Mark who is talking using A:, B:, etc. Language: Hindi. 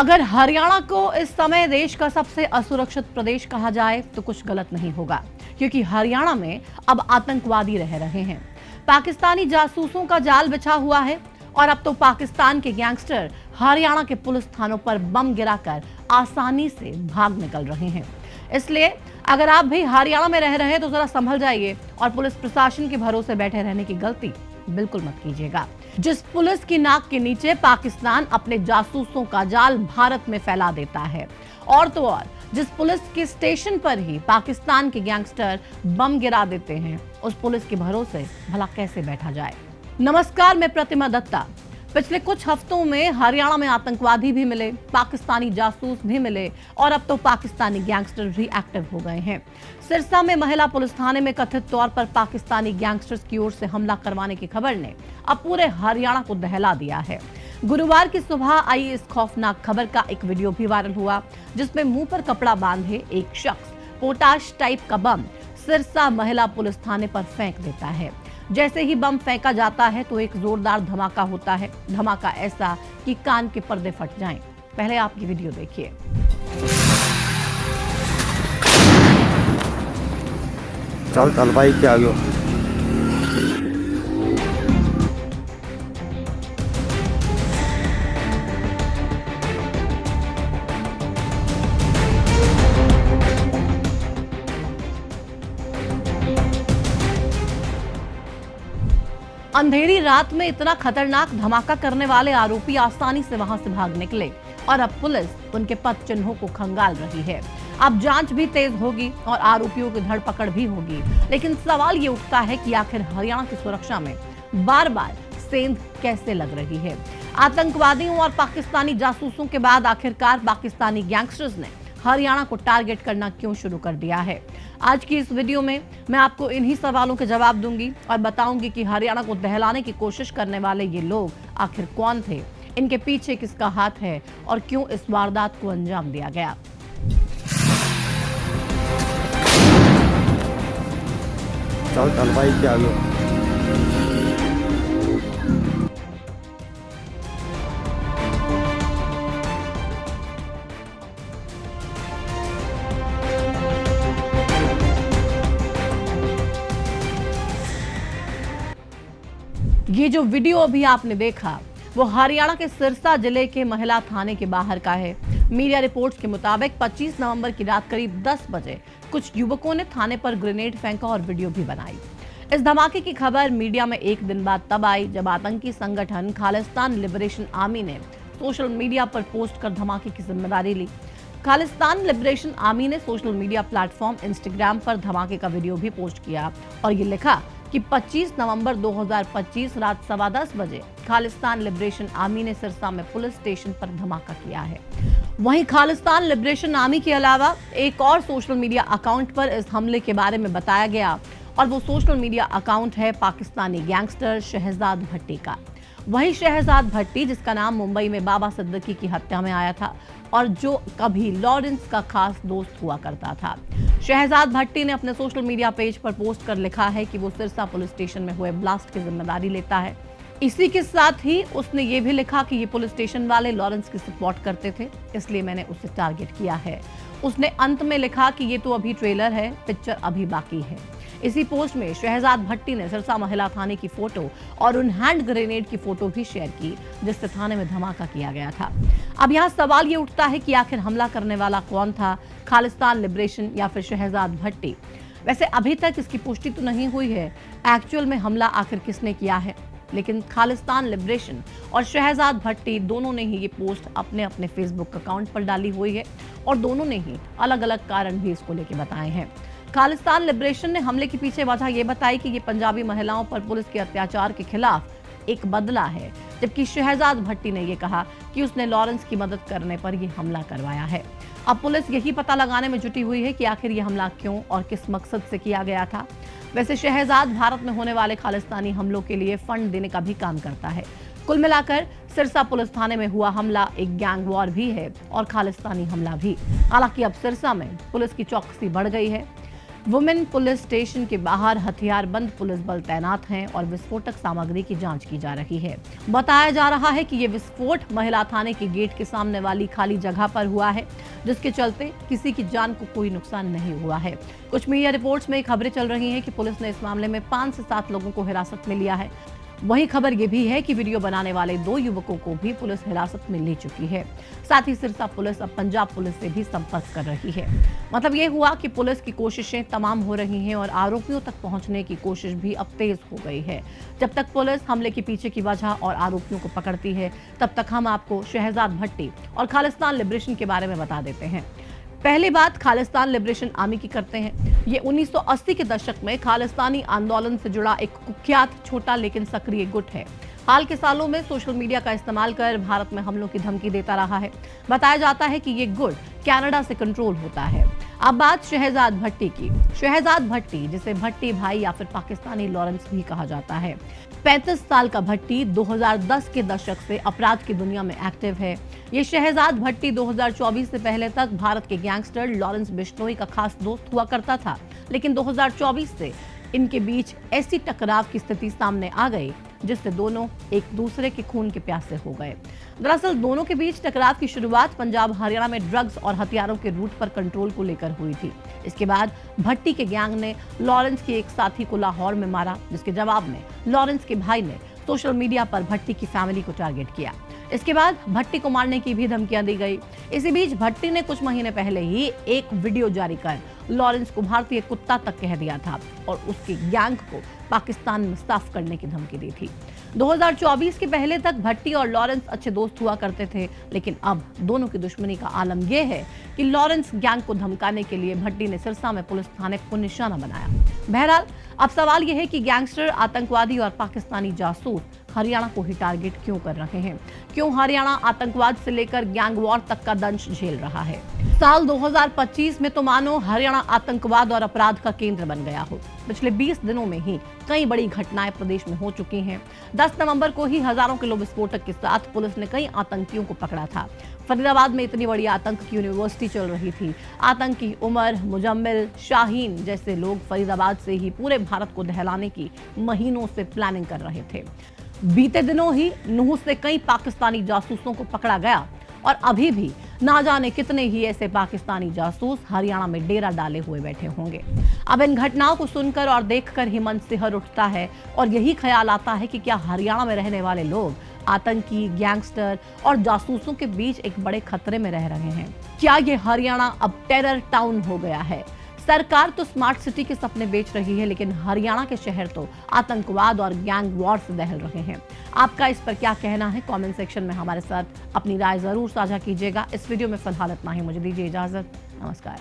A: अगर हरियाणा को इस समय देश का सबसे असुरक्षित प्रदेश कहा जाए तो कुछ गलत नहीं होगा, क्योंकि हरियाणा में अब आतंकवादी रह रहे हैं। पाकिस्तानी जासूसों का जाल बिछा हुआ है और अब तो पाकिस्तान के गैंगस्टर हरियाणा के पुलिस थानों पर बम गिराकर आसानी से भाग निकल रहे हैं। इसलिए अगर आप भी हरियाणा में रह रहे हैं तो जरा संभल जाइए और पुलिस प्रशासन के भरोसे बैठे रहने की गलती बिल्कुल मत कीजिएगा। जिस पुलिस की नाक के नीचे पाकिस्तान अपने जासूसों का जाल भारत में फैला देता है, और तो और जिस पुलिस के स्टेशन पर ही पाकिस्तान के गैंगस्टर बम गिरा देते हैं, उस पुलिस के भरोसे भला कैसे बैठा जाए। नमस्कार, मैं प्रतिमा दत्ता। पिछले कुछ हफ्तों में हरियाणा में आतंकवादी भी मिले, पाकिस्तानी जासूस भी मिले और अब तो पाकिस्तानी गैंगस्टर भी एक्टिव हो गए हैं। सिरसा में महिला पुलिस थाने में कथित तौर पर पाकिस्तानी गैंगस्टर्स की ओर से हमला करवाने की खबर ने अब पूरे हरियाणा को दहला दिया है। गुरुवार की सुबह आई इस खौफनाक खबर का एक वीडियो भी वायरल हुआ, जिसमें मुंह पर कपड़ा बांधे एक शख्स पोटाश टाइप का बम सिरसा महिला पुलिस थाने पर फेंक देता है। जैसे ही बम फेंका जाता है तो एक जोरदार धमाका होता है। धमाका ऐसा कि कान के पर्दे फट जाएं। पहले आप ये वीडियो देखिए।
B: चल भाई क्या गयो।
A: अंधेरी रात में इतना खतरनाक धमाका करने वाले आरोपी आसानी से वहां से भाग निकले और अब पुलिस उनके पद चिन्हों को खंगाल रही है। अब जांच भी तेज होगी और आरोपियों की धरपकड़ भी होगी, लेकिन सवाल ये उठता है कि आखिर हरियाणा की सुरक्षा में बार बार सेंध कैसे लग रही है। आतंकवादियों और पाकिस्तानी जासूसों के बाद आखिरकार पाकिस्तानी गैंगस्टर्स ने हरियाणा को टारगेट करना क्यों शुरू कर दिया है। आज की इस वीडियो में मैं आपको इन्हीं सवालों के जवाब दूंगी और बताऊंगी कि हरियाणा को दहलाने की कोशिश करने वाले ये लोग आखिर कौन थे, इनके पीछे किसका हाथ है और क्यों इस वारदात को अंजाम दिया गया।
B: चल भाई क्या गयो।
A: ये जो वीडियो अभी आपने देखा वो हरियाणा के सिरसा जिले के महिला थाने के बाहर का है। मीडिया रिपोर्ट्स के मुताबिक 25 नवंबर की रात करीब 10 बजे कुछ युवकों ने थाने पर ग्रेनेड फेंका और वीडियो भी बनाई। इस धमाके की खबर मीडिया में एक दिन बाद तब आई जब आतंकी संगठन खालिस्तान लिबरेशन आर्मी ने सोशल मीडिया पर पोस्ट कर धमाके की जिम्मेदारी ली। खालिस्तान लिबरेशन आर्मी ने सोशल मीडिया प्लेटफॉर्म इंस्टाग्राम पर धमाके का वीडियो भी पोस्ट किया और ये लिखा कि 25 नवंबर 2025 रात 10:15 बजे खालिस्तान लिबरेशन आर्मी ने सिरसा में पुलिस स्टेशन पर धमाका किया है। वहीं खालिस्तान लिबरेशन आर्मी के अलावा एक और सोशल मीडिया अकाउंट पर इस हमले के बारे में बताया गया और वो सोशल मीडिया अकाउंट है पाकिस्तानी गैंगस्टर शहजाद भट्टी का। वही शहजाद भट्टी जिसका नाम मुंबई में बाबा सिद्दीकी की हत्या में आया था और जो कभी लॉरेंस का खास दोस्त हुआ करता था। शहजाद भट्टी ने अपने सोशल मीडिया पेज पर पोस्ट कर लिखा है कि वो सिरसा पुलिस स्टेशन में हुए ब्लास्ट की जिम्मेदारी लेता है। इसी के साथ ही उसने ये भी लिखा कि ये पुलिस स्टेशन वाले लॉरेंस की सपोर्ट करते थे, इसलिए मैंने उसे टारगेट किया है। उसने अंत में लिखा कि ये तो अभी ट्रेलर है, पिक्चर अभी बाकी है। इसी पोस्ट में शहजाद भट्टी ने सिरसा महिला थाने की फोटो और उन हैंड ग्रेनेड की फोटो भी शेयर की जिससे थाने में धमाका किया गया था। अब यहाँ सवाल ये उठता है कि आखिर हमला करने वाला कौन था, खालिस्तान लिबरेशन या फिर शहजाद भट्टी। वैसे अभी तक इसकी पुष्टि तो नहीं हुई है एक्चुअल में हमला आखिर किसने किया है, लेकिन खालिस्तान लिबरेशन और शहजाद भट्टी दोनों ने ही ये पोस्ट अपने अपने फेसबुक अकाउंट पर डाली हुई है और दोनों ने ही अलग अलग कारण भी इसको लेके बताए हैं। खालिस्तान लिबरेशन ने हमले के पीछे वजह ये बताई कि ये पंजाबी महिलाओं पर पुलिस के अत्याचार के खिलाफ एक बदला है, जबकि शहजाद भट्टी ने ये कहा कि उसने लॉरेंस की मदद करने पर यह हमला करवाया है। अब पुलिस यही पता लगाने में जुटी हुई है कि आखिर ये हमला क्यों और किस मकसद से किया गया था। वैसे शहजाद भारत में होने वाले खालिस्तानी हमलों के लिए फंड देने का भी काम करता है। कुल मिलाकर सिरसा पुलिस थाने में हुआ हमला एक गैंग वॉर भी है और खालिस्तानी हमला भी। हालांकि अब सिरसा में पुलिस की चौकसी बढ़ गई है। वुमेन पुलिस स्टेशन के बाहर हथियारबंद पुलिस बल तैनात हैं और विस्फोटक सामग्री की जांच की जा रही है। बताया जा रहा है कि ये विस्फोट महिला थाने के गेट के सामने वाली खाली जगह पर हुआ है, जिसके चलते किसी की जान को कोई नुकसान नहीं हुआ है। कुछ मीडिया रिपोर्ट्स में खबरें चल रही हैं कि पुलिस ने इस मामले में 5 से 7 लोगों को हिरासत में लिया है। वहीं खबर ये भी है कि वीडियो बनाने वाले 2 युवकों को भी पुलिस हिरासत में ले चुकी है। साथ ही सिरसा पुलिस अब पंजाब पुलिस से भी संपर्क कर रही है। मतलब ये हुआ कि पुलिस की कोशिशें तमाम हो रही हैं और आरोपियों तक पहुंचने की कोशिश भी अब तेज हो गई है। जब तक पुलिस हमले के पीछे की वजह और आरोपियों को पकड़ती है, तब तक हम आपको शहजाद भट्टी और खालिस्तान लिबरेशन के बारे में बता देते हैं। पहली बात खालिस्तान लिबरेशन आर्मी की करते हैं। ये 1980 के दशक में खालिस्तानी आंदोलन से जुड़ा एक कुख्यात छोटा लेकिन सक्रिय गुट है। हाल के सालों में सोशल मीडिया का इस्तेमाल कर भारत में हमलों की धमकी देता रहा है। बताया जाता है कि ये गुट कनाडा से कंट्रोल होता है। अब बात शहजाद भट्टी की। शहजाद भट्टी, जिसे भट्टी भाई या फिर पाकिस्तानी लॉरेंस भी कहा जाता है, 35 साल का भट्टी 2010 के दशक से अपराध की दुनिया में एक्टिव है। ये शहजाद भट्टी 2024 से पहले तक भारत के गैंगस्टर लॉरेंस बिश्नोई का खास दोस्त हुआ करता था, लेकिन 2024 से इनके बीच ऐसी टकराव की स्थिति सामने आ गई जिससे दोनों एक दूसरे के खून के प्यासे हो गए। दरअसल दोनों के बीच टकराव की शुरुआत पंजाब हरियाणा में ड्रग्स और हथियारों के रूट पर कंट्रोल को लेकर हुई थी। इसके बाद भट्टी के गैंग ने लॉरेंस के एक साथी को लाहौर में मारा, जिसके जवाब में लॉरेंस के भाई ने सोशल मीडिया पर भट्टी की फैमिली को टारगेट किया। इसके बाद भट्टी को मारने की भी धमकियां दी गई। इसी बीच भट्टी ने कुछ महीने पहले ही एक वीडियो जारी कर लॉरेंस को भारतीय कुत्ता तक कह दिया था और उसकी गैंग को पाकिस्तान में साफ करने की धमकी दी थी। 2024 के पहले तक भट्टी और लॉरेंस अच्छे दोस्त हुआ करते थे, लेकिन अब दोनों की दुश्मनी का आलम यह है कि लॉरेंस गैंग को धमकाने के लिए भट्टी ने सिरसा में पुलिस थाने को निशाना बनाया। बहरहाल अब सवाल यह है कि गैंगस्टर, आतंकवादी और पाकिस्तानी जासूस हरियाणा को ही टारगेट क्यों कर रहे हैं? क्यों हरियाणा आतंकवाद से लेकर गैंग वॉर तक का दंश झेल रहा है? साल 2025 में तो मानो हरियाणा आतंकवाद और अपराध का केंद्र बन गया हो। पिछले 20 दिनों में ही कई बड़ी घटनाएं प्रदेश में हो चुकी हैं। 10 नवंबर को ही हजारों किलो विस्फोटक के साथ पुलिस ने कई आतंकियों को पकड़ा था। फरीदाबाद में इतनी बड़ी आतंक की यूनिवर्सिटी चल रही थी। आतंकी उमर, मुजम्मिल, शाहीन जैसे लोग फरीदाबाद से ही पूरे भारत को दहलाने की महीनों से प्लानिंग कर रहे थे। बीते दिनों ही नूह से कई पाकिस्तानी जासूसों को पकड़ा गया और अभी भी ना जाने कितने ही ऐसे पाकिस्तानी जासूस हरियाणा में डेरा डाले हुए बैठे होंगे। अब इन घटनाओं को सुनकर और देखकर ही मन सिहर उठता है और यही ख्याल आता है कि क्या हरियाणा में रहने वाले लोग आतंकी, गैंगस्टर और जासूसों के बीच एक बड़े खतरे में रह रहे हैं? क्या ये हरियाणा अब टेरर टाउन हो गया है? सरकार तो स्मार्ट सिटी के सपने बेच रही है, लेकिन हरियाणा के शहर तो आतंकवाद और गैंग वॉर से दहल रहे हैं। आपका इस पर क्या कहना है? कमेंट सेक्शन में हमारे साथ अपनी राय जरूर साझा कीजिएगा। इस वीडियो में फिलहाल इतना ही। मुझे दीजिए इजाजत। नमस्कार।